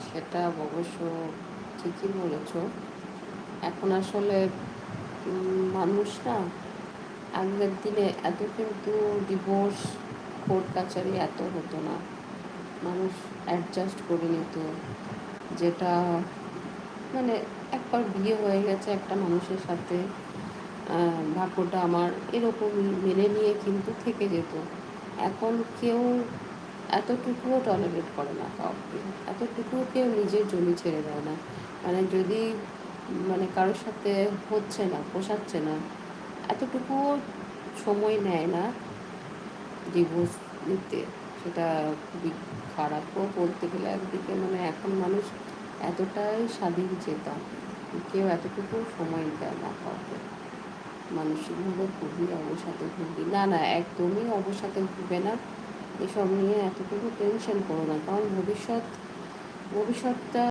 সেটা অবশ্য ঠিকই বলেছ। এখন আসলে মানুষ না, আগের দিনে এত কিন্তু ডিভোর্স, কোর্ট কাচারি এত হতো না। মানুষ অ্যাডজাস্ট করে নিত, যেটা মানে একবার বিয়ে হয়ে গেছে একটা মানুষের সাথে, ভাগ্যটা আমার এরকমই মেনে নিয়ে কিন্তু থেকে যেত। এখন কেউ এতটুকুও টলারেট করে না কাউকে, এতটুকুও কেউ নিজের জমি ছেড়ে দেয় না। মানে যদি কারোর সাথে হচ্ছে না, পোষাচ্ছে না, এতটুকুও সময় নেয় না ডিভোর্স নিতে। সেটা খুবই খারাপও বলতে গেলে একদিকে। এখন মানুষ এতটাই স্বাধীন চেতা, কেউ এতটুকু সময় দেয় না কাউকে। মানসিকভাবে খুবই অবসাদে ভুগি। না না, একদমই অবসাদে ভুগবে না। এসব নিয়ে এতটুকু টেনশন করো না, কারণ ভবিষ্যৎটা